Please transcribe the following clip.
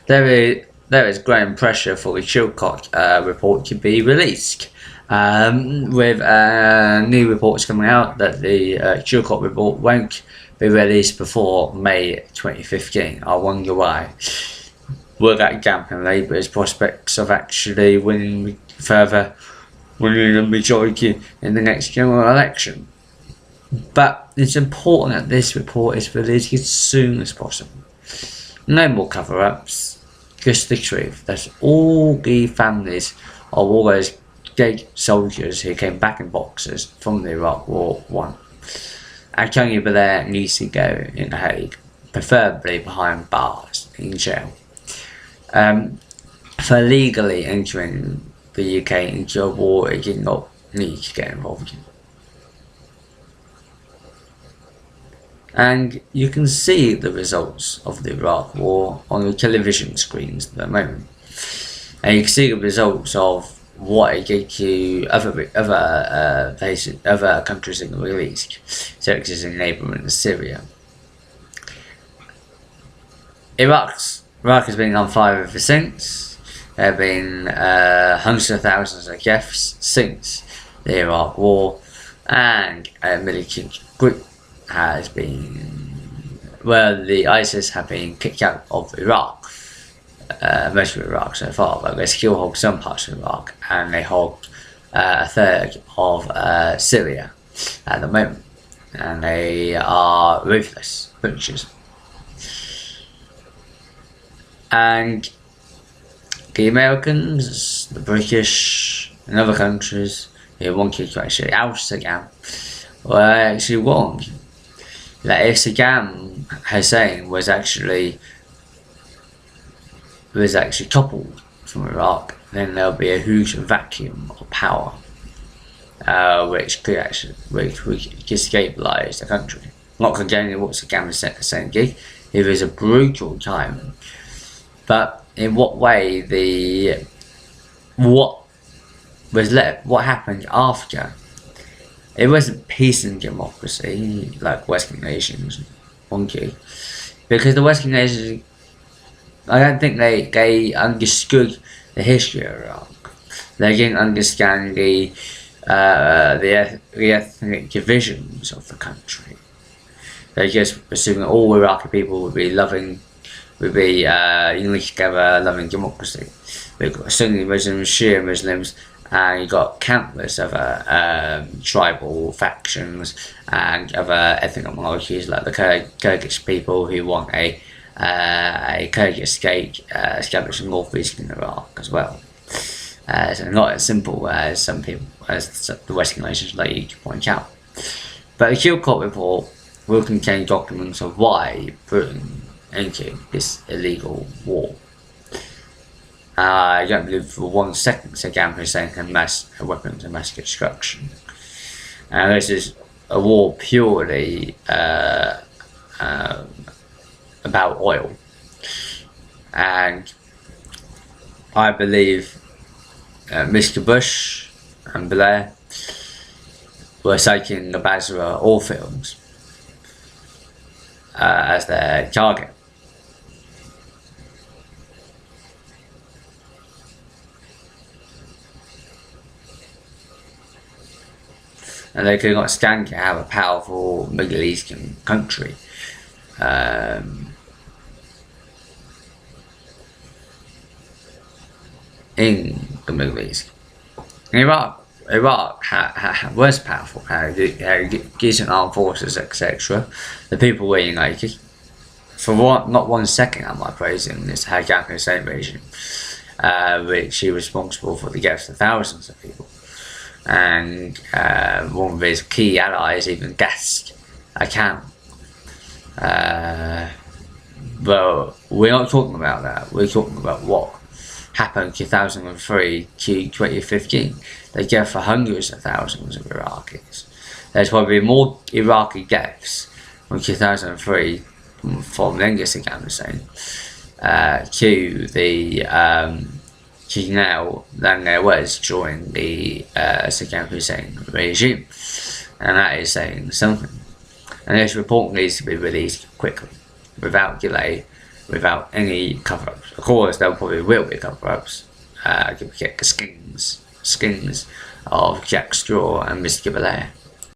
there is growing pressure for the Chilcot report to be released, with new reports coming out that the Chilcot report won't be released before May 2015. I wonder why. Will that dampen Labour's prospects of actually winning the majority in the next general election? But it's important that this report is released as soon as possible. No more cover-ups, just the truth. That all the families of all those dead soldiers who came back in boxes from the Iraq War won. And Tony Blair needs to go in The Hague, preferably behind bars in jail, for legally entering the UK into a war it did not need to get involved in. And you can see the results of the Iraq War on the television screens at the moment. And you can see the results of what it did to other countries in the Middle East, such as in neighbouring Syria. Iraq has been on fire ever since. There have been hundreds of thousands of deaths since the Iraq War, and a military group has been, the ISIS have been kicked out of Iraq, most of Iraq so far, but they still hold some parts of Iraq, and they hold a third of Syria at the moment, and they are ruthless butchers. And the Americans, the British, and other countries who wanted to actually oust Saddam were actually wrong. That if Saddam Hussein was actually toppled from Iraq, then there'll be a huge vacuum of power, which could destabilise the country. Not condoning what Saddam Hussein did. It was a brutal time, but in what way what happened after? It wasn't peace and democracy like Western nations wanted, because the Western nations, I don't think they understood the history of Iraq. They didn't understand the ethnic divisions of the country. They just assumed that all Iraqi people would be English together, loving democracy. We've got Sunni Muslims, Shia Muslims, and you've got countless other tribal factions and other ethnic minorities like the Kurdish people who want a Kurdish state established in northeastern Iraq as well. So not as simple as some people, as the Western nations like to point out. But the Chilcot report will contain documents of why Britain entered this illegal war. I don't believe for 1 second Saddam Hussein had weapons of mass destruction. And this is a war purely about oil. And I believe Mr. Bush and Blair were taking the Basra oil fields as their target. And they could not stand to have a powerful Middle Eastern country in the Middle East. Iraq was powerful, had decent armed forces, etc. The people were united. For not 1 second am I praising this Saddam Hussein regime, which is responsible for the deaths of thousands of people. And one of his key allies even gassed a camp. But we're not talking about that. We're talking about what happened 2003 to 2015. The death of hundreds of thousands of Iraqis. There's probably more Iraqi deaths from 2003 from then Saddam Hussein to now than there was during the Saddam Hussein regime, and that is saying something. And this report needs to be released quickly, without delay, without any cover-ups. Of course, there probably will be cover-ups. You get skins of Jack Straw and Mr. Belair.